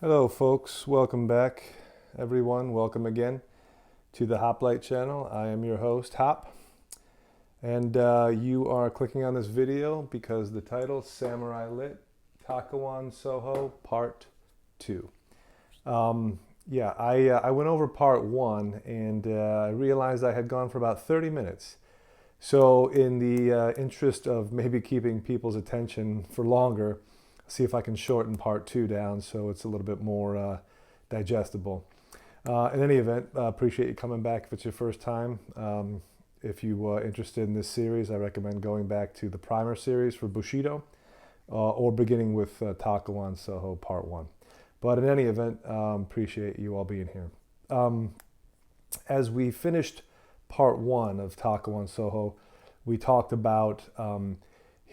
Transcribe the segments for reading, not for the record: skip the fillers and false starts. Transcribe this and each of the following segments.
Hello folks, welcome back everyone, welcome again to the Hoplite channel. I am your host Hop, and you are clicking on this video because the title Samurai Lit Takuan Soho Part 2. I went over Part 1 and I realized I had gone for about 30 minutes. So in the interest of maybe keeping people's attention for longer, see if I can shorten Part 2 down so it's a little bit more digestible. In any event, appreciate you coming back if it's your first time. If you are interested in this series, I recommend going back to the primer series for Bushido or beginning with Takuan Soho Part 1. But in any event, appreciate you all being here. As we finished Part 1 of Takuan Soho, we talked about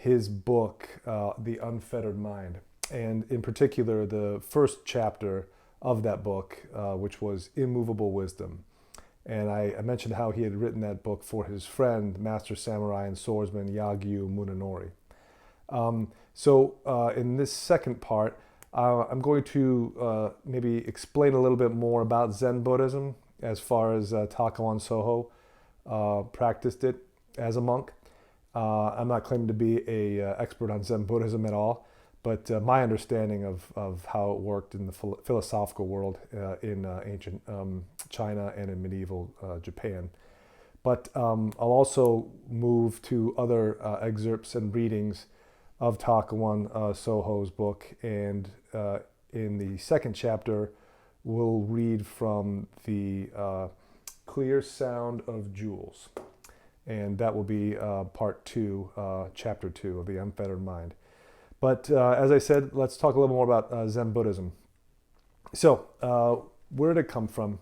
his book, The Unfettered Mind, and in particular the first chapter of that book, which was Immovable Wisdom. And I mentioned how he had written that book for his friend, Master Samurai and Swordsman Yagyu Munenori. In this second part, I'm going to maybe explain a little bit more about Zen Buddhism as far as Takuan Soho practiced it as a monk. I'm not claiming to be an expert on Zen Buddhism at all, but my understanding of how it worked in the philosophical world in ancient China and in medieval Japan. But I'll also move to other excerpts and readings of Takuan Soho's book, and in the second chapter, we'll read from the Clear Sound of Jewels. And that will be Part 2, Chapter 2 of the Unfettered Mind. But as I said, let's talk a little more about Zen Buddhism. So, where did it come from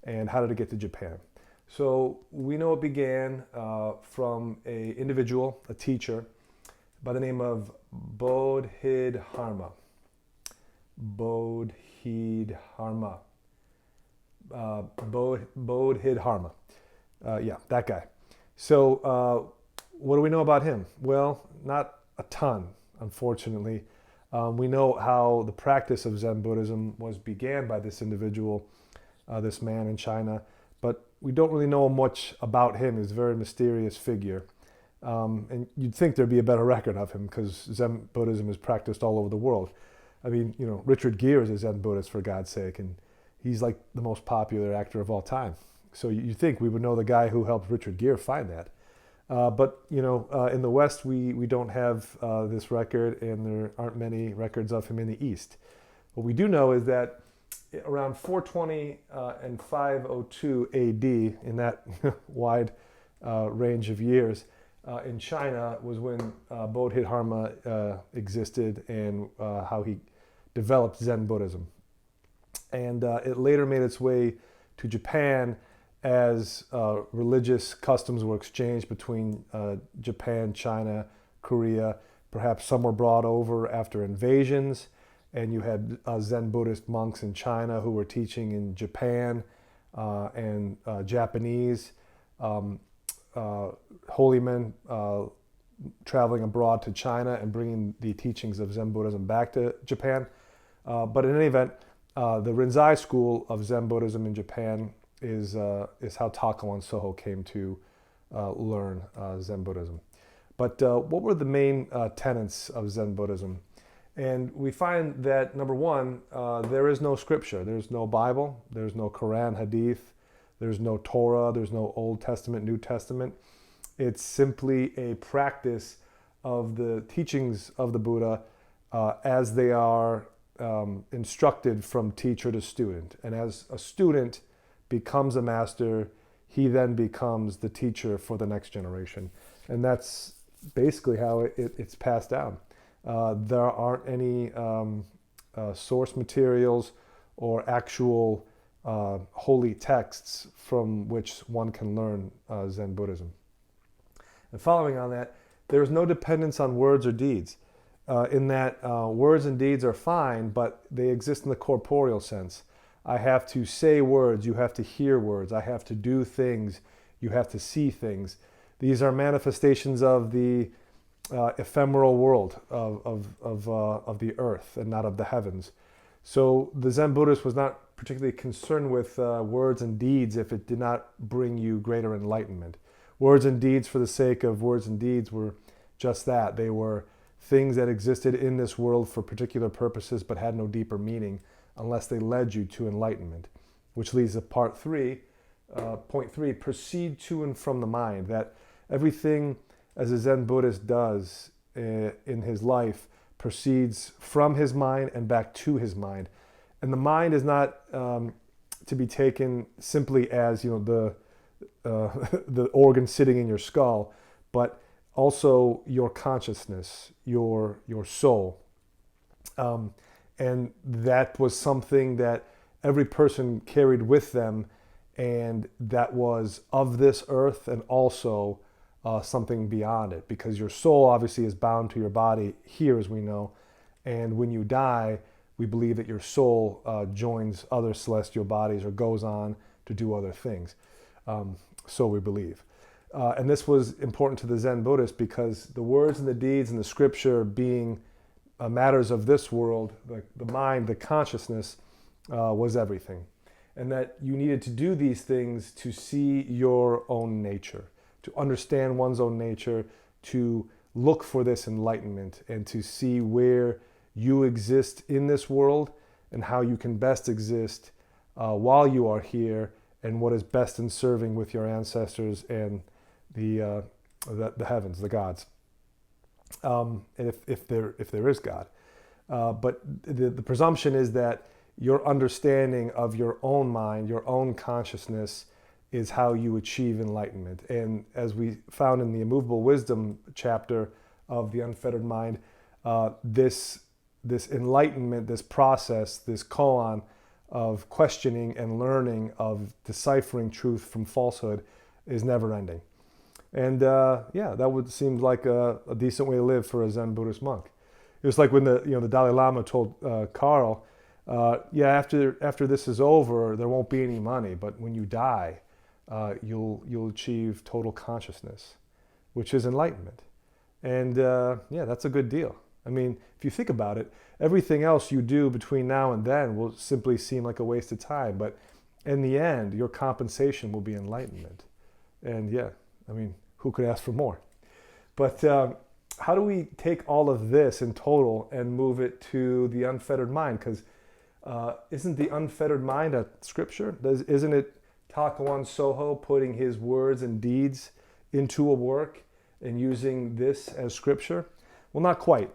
and how did it get to Japan? So, we know it began from an individual, a teacher, by the name of Bodhidharma. Bodhidharma. Bodhidharma. That guy. So what do we know about him? Well, not a ton, unfortunately. We know how the practice of Zen Buddhism was began by this individual, this man in China, but we don't really know much about him. He's a very mysterious figure. And you'd think there'd be a better record of him because Zen Buddhism is practiced all over the world. I mean, Richard Gere is a Zen Buddhist, for God's sake, and he's like the most popular actor of all time. So you think we would know the guy who helped Richard Gere find that. But in the West, we don't have this record, and there aren't many records of him in the East. What we do know is that around 420 and 502 AD, in that wide range of years, in China was when Bodhidharma existed and how he developed Zen Buddhism. And it later made its way to Japan as religious customs were exchanged between Japan, China, Korea. Perhaps some were brought over after invasions, and you had Zen Buddhist monks in China who were teaching in Japan and Japanese. Holy men traveling abroad to China and bringing the teachings of Zen Buddhism back to Japan. But in any event, the Rinzai school of Zen Buddhism in Japan is how Takuan Soho came to learn Zen Buddhism. But what were the main tenets of Zen Buddhism? And we find that, number one, there is no scripture. There's no Bible. There's no Quran, Hadith. There's no Torah. There's no Old Testament, New Testament. It's simply a practice of the teachings of the Buddha as they are instructed from teacher to student. And as a student becomes a master, he then becomes the teacher for the next generation. And that's basically how it's passed down. There aren't any source materials or actual holy texts from which one can learn Zen Buddhism. And following on that, there is no dependence on words or deeds. In that words and deeds are fine, but they exist in the corporeal sense. I have to say words, you have to hear words. I have to do things, you have to see things. These are manifestations of the ephemeral world of the earth and not of the heavens. So the Zen Buddhist was not particularly concerned with words and deeds if it did not bring you greater enlightenment. Words and deeds for the sake of words and deeds were just that. They were things that existed in this world for particular purposes but had no deeper meaning unless they led you to enlightenment. Which leads to point three, proceed to and from the mind. That everything as a Zen Buddhist does in his life proceeds from his mind and back to his mind. And the mind is not to be taken simply as the organ sitting in your skull, but also your consciousness, your soul. And that was something that every person carried with them, and that was of this earth and also something beyond it, because your soul obviously is bound to your body here, as we know, and when you die, we believe that your soul joins other celestial bodies or goes on to do other things. So we believe. And this was important to the Zen Buddhist because the words and the deeds and the scripture being matters of this world, the mind, the consciousness, was everything. And that you needed to do these things to see your own nature, to understand one's own nature, to look for this enlightenment, and to see where you exist in this world and how you can best exist while you are here, and what is best in serving with your ancestors and the heavens, the gods, and if there is God. But the presumption is that your understanding of your own mind, your own consciousness, is how you achieve enlightenment. And as we found in the Immovable Wisdom chapter of the Unfettered Mind, this enlightenment, this process, this koan of questioning and learning, of deciphering truth from falsehood, is never ending. And that would seem like a decent way to live for a Zen Buddhist monk. It was like when the Dalai Lama told Carl, after this is over, there won't be any money, but when you die, you'll achieve total consciousness, which is enlightenment. And that's a good deal. I mean, if you think about it, everything else you do between now and then will simply seem like a waste of time. But in the end, your compensation will be enlightenment. And who could ask for more? But how do we take all of this in total and move it to the unfettered mind? Because isn't the unfettered mind a scripture? Isn't it Takuan Soho putting his words and deeds into a work and using this as scripture? Well, not quite,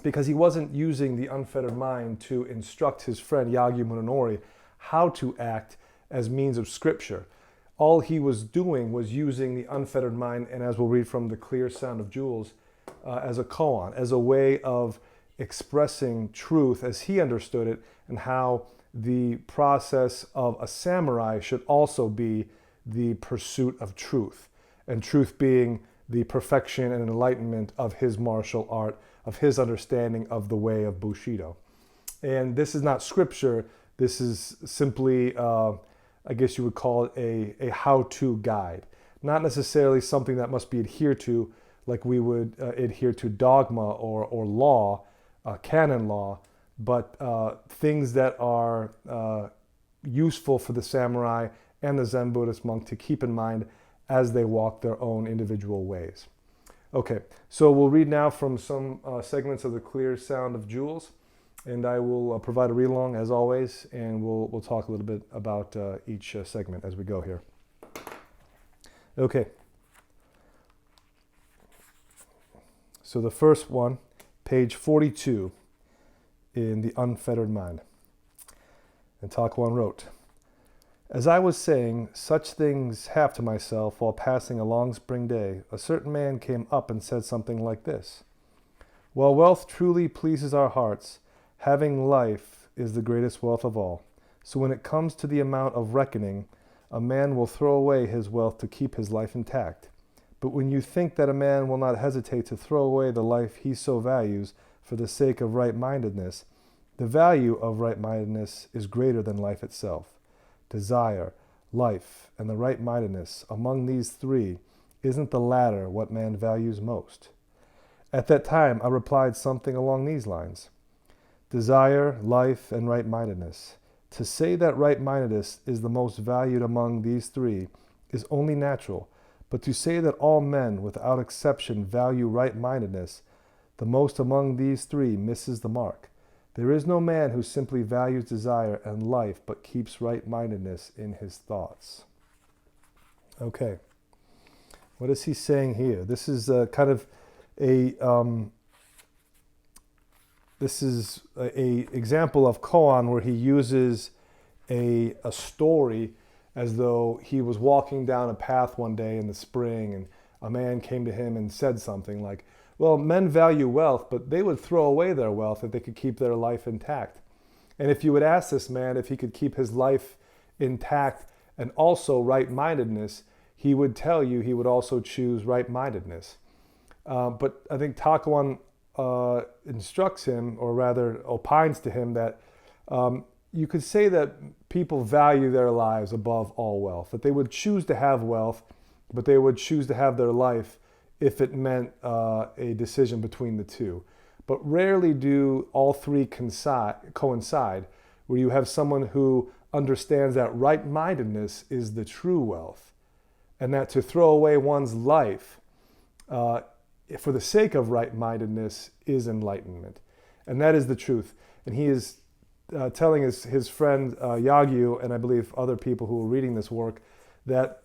because he wasn't using the unfettered mind to instruct his friend Yagyu Munenori how to act as means of scripture. All he was doing was using the unfettered mind, and as we'll read from the Clear Sound of Jewels, as a koan, as a way of expressing truth as he understood it, and how the process of a samurai should also be the pursuit of truth, and truth being the perfection and enlightenment of his martial art, of his understanding of the way of Bushido. And this is not scripture, this is simply, I guess you would call it a how-to guide. Not necessarily something that must be adhered to like we would adhere to dogma or law, canon law, but things that are useful for the samurai and the Zen Buddhist monk to keep in mind as they walk their own individual ways. Okay, so we'll read now from some segments of the Clear Sound of Jewels, and I will provide a read-along as always, and we'll talk a little bit about each segment as we go here. Okay. So the first one, page 42 in the Unfettered Mind. And Takuan wrote, "As I was saying such things half to myself while passing a long spring day, a certain man came up and said something like this: While wealth truly pleases our hearts, having life is the greatest wealth of all. So when it comes to the amount of reckoning, a man will throw away his wealth to keep his life intact. But when you think that a man will not hesitate to throw away the life he so values for the sake of right-mindedness, the value of right-mindedness is greater than life itself. Desire, life, and the right-mindedness, among these three, isn't the latter what man values most? At that time, I replied something along these lines. desire, life, and right-mindedness. To say that right-mindedness is the most valued among these three is only natural, but to say that all men, without exception, value right-mindedness the most among these three misses the mark. There is no man who simply values desire and life, but keeps right-mindedness in his thoughts. Okay, what is he saying here? This is kind of a example of koan where he uses a story as though he was walking down a path one day in the spring and a man came to him and said something like, well, men value wealth, but they would throw away their wealth if they could keep their life intact. And if you would ask this man if he could keep his life intact and also right-mindedness, he would tell you he would also choose right-mindedness. But I think Takuan instructs him, or rather opines to him, that you could say that people value their lives above all wealth, that they would choose to have wealth, but they would choose to have their life if it meant a decision between the two. But rarely do all three coincide, where you have someone who understands that right-mindedness is the true wealth, and that to throw away one's life for the sake of right-mindedness is enlightenment. And that is the truth. And he is telling his friend Yagyu, and I believe other people who are reading this work, that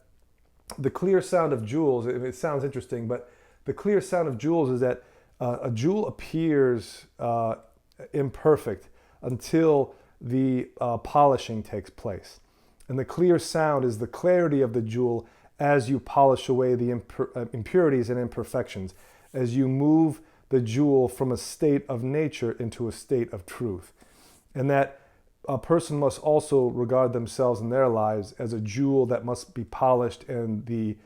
the clear sound of jewels, it sounds interesting, but the clear sound of jewels is that a jewel appears imperfect until the polishing takes place. And the clear sound is the clarity of the jewel as you polish away the impurities and imperfections, as you move the jewel from a state of nature into a state of truth. And that a person must also regard themselves in their lives as a jewel that must be polished, and the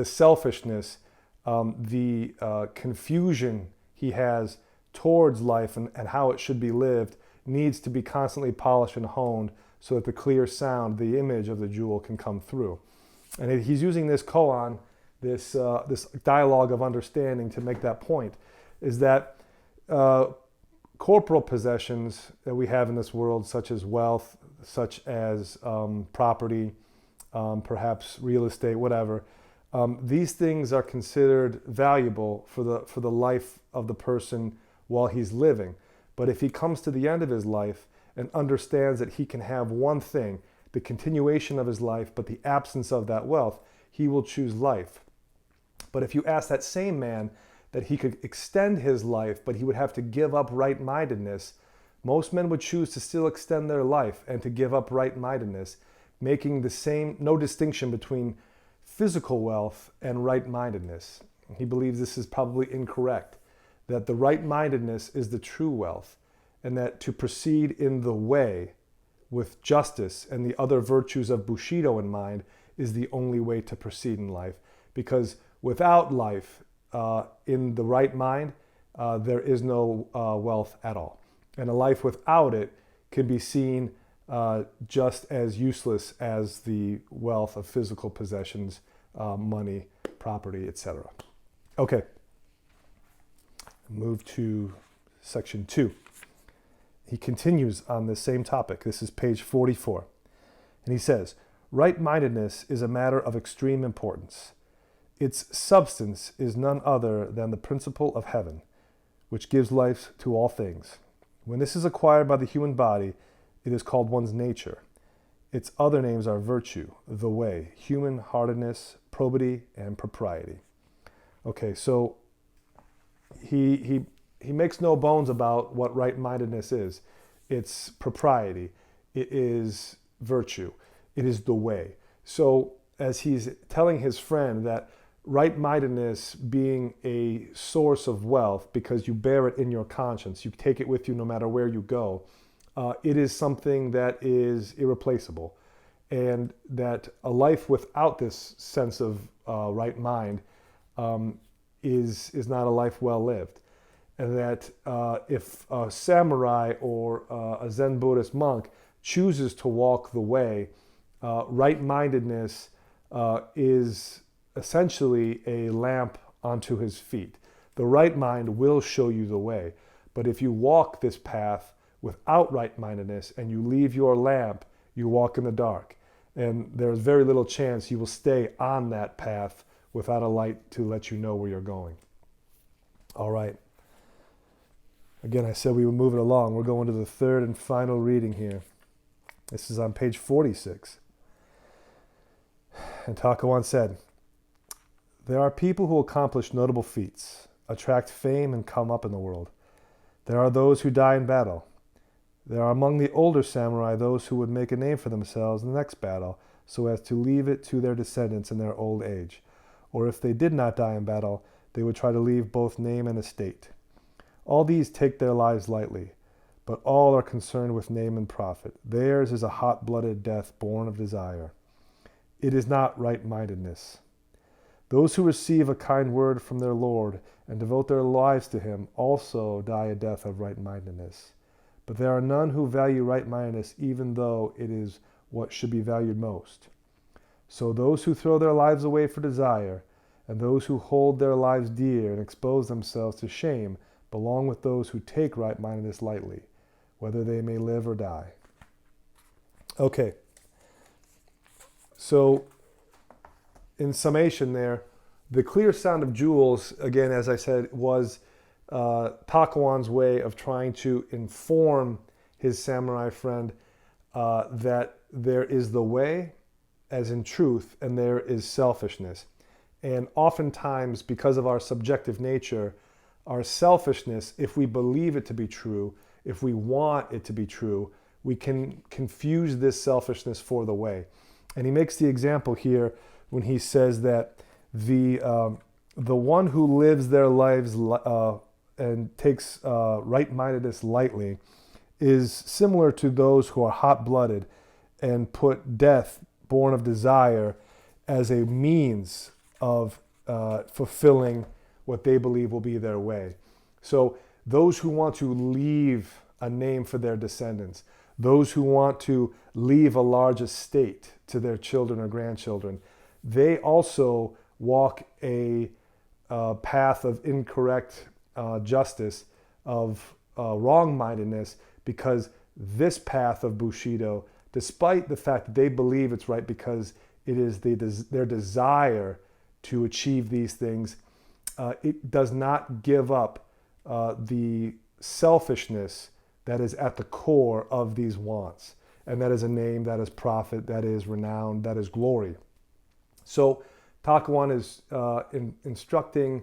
selfishness, the confusion he has towards life and how it should be lived needs to be constantly polished and honed so that the clear sound, the image of the jewel, can come through. And he's using this koan, this dialogue of understanding, to make that point, is that corporal possessions that we have in this world, such as wealth, such as property, perhaps real estate, whatever, these things are considered valuable for the life of the person while he's living. But if he comes to the end of his life and understands that he can have one thing, the continuation of his life, but the absence of that wealth, he will choose life. But if you ask that same man that he could extend his life, but he would have to give up right-mindedness, most men would choose to still extend their life and to give up right-mindedness, making no distinction between physical wealth and right-mindedness. He believes this is probably incorrect, that the right-mindedness is the true wealth, and that to proceed in the way with justice and the other virtues of Bushido in mind is the only way to proceed in life. Because without life in the right mind, there is no wealth at all. And a life without it can be seen just as useless as the wealth of physical possessions, money, property, etc. Okay, move to section 2. He continues on this same topic. This is page 44. And he says, right-mindedness is a matter of extreme importance. Its substance is none other than the principle of heaven, which gives life to all things. When this is acquired by the human body, it is called one's nature. Its other names are virtue, the way, human-heartedness, probity, and propriety. Okay, so he makes no bones about what right-mindedness is. It's propriety. It is virtue. It is the way. So as he's telling his friend that right-mindedness being a source of wealth because you bear it in your conscience, you take it with you no matter where you go, it is something that is irreplaceable. And that a life without this sense of right mind is not a life well lived. And that if a samurai or a Zen Buddhist monk chooses to walk the way, right-mindedness is essentially a lamp onto his feet. The right mind will show you the way. But if you walk this path without right-mindedness and you leave your lamp, you walk in the dark. And there's very little chance you will stay on that path without a light to let you know where you're going. All right. Again, I said we would move it along. We're going to the third and final reading here. This is on page 46. And Takuan said, "There are people who accomplish notable feats, attract fame, and come up in the world. There are those who die in battle. There are among the older samurai those who would make a name for themselves in the next battle, so as to leave it to their descendants in their old age. Or if they did not die in battle, they would try to leave both name and estate. All these take their lives lightly, but all are concerned with name and profit. Theirs is a hot-blooded death born of desire. It is not right-mindedness. Those who receive a kind word from their Lord and devote their lives to him also die a death of right-mindedness. But there are none who value right-mindedness even though it is what should be valued most. So those who throw their lives away for desire, and those who hold their lives dear and expose themselves to shame, belong with those who take right-mindedness lightly, whether they may live or die." Okay. So, in summation there, the clear sound of jewels, again, as I said, was Takuan's way of trying to inform his samurai friend that there is the way, as in truth, and there is selfishness. And oftentimes, because of our subjective nature, our selfishness, if we believe it to be true, if we want it to be true, we can confuse this selfishness for the way. And he makes the example here when he says that the one who lives their lives and takes right-mindedness lightly is similar to those who are hot-blooded and put death born of desire as a means of fulfilling what they believe will be their way. So those who want to leave a name for their descendants, those who want to leave a large estate to their children or grandchildren, they also walk a path of incorrect justice, of wrong-mindedness, because this path of Bushido, despite the fact that they believe it's right because it is their desire to achieve these things, it does not give up the selfishness that is at the core of these wants. And that is a name, that is profit, that is renown, that is glory. So Takuan is instructing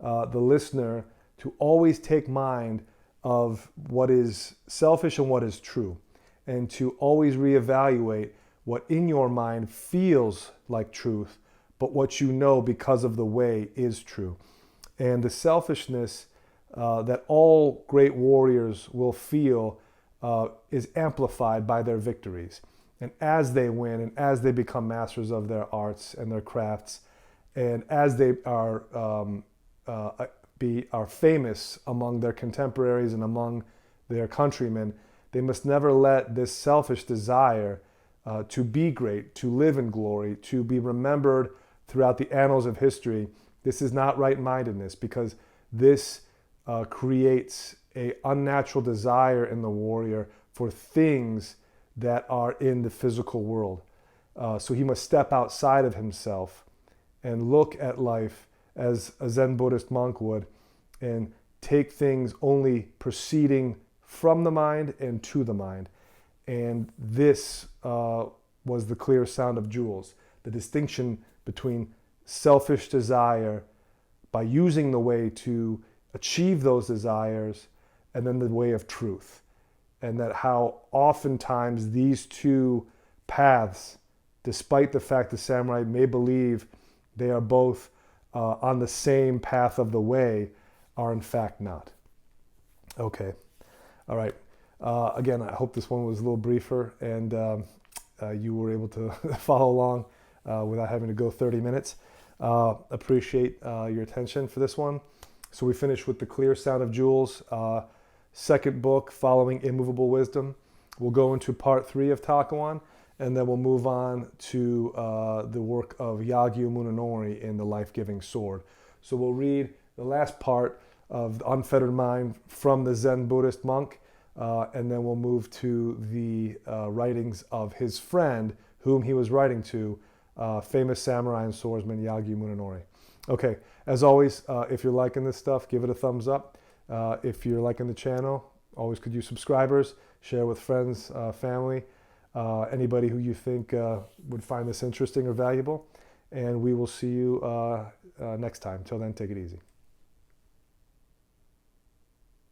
the listener to always take mind of what is selfish and what is true, and to always reevaluate what in your mind feels like truth, but what you know because of the way is true. And the selfishness that all great warriors will feel is amplified by their victories. And as they win, and as they become masters of their arts and their crafts, and as they are famous among their contemporaries and among their countrymen, they must never let this selfish desire to be great, to live in glory, to be remembered throughout the annals of history. This is not right-mindedness, because this creates an unnatural desire in the warrior for things that are in the physical world. So he must step outside of himself and look at life as a Zen Buddhist monk would, and take things only proceeding from the mind and to the mind. And this was the clear sound of jewels, the distinction between selfish desire by using the way to achieve those desires, and then the way of truth. And that how oftentimes these two paths, despite the fact the samurai may believe they are both on the same path of the way, are in fact not. Okay. All right. Again, I hope this one was a little briefer and you were able to follow along without having to go 30 minutes. Appreciate your attention for this one. So we finished with The Clear Sound of Jewels, second book following Immovable Wisdom. We'll go into part 3 of Takuan, and then we'll move on to the work of Yagyu Munenori in The Life-Giving Sword. So we'll read the last part of the Unfettered Mind from the Zen Buddhist monk, and then we'll move to the writings of his friend, whom he was writing to, famous samurai and swordsman Yagyu Munenori. Okay, as always, if you're liking this stuff, give it a thumbs up. If you're liking the channel, always could use subscribers, share with friends, family, anybody who you think would find this interesting or valuable. And we will see you next time. Till then, take it easy.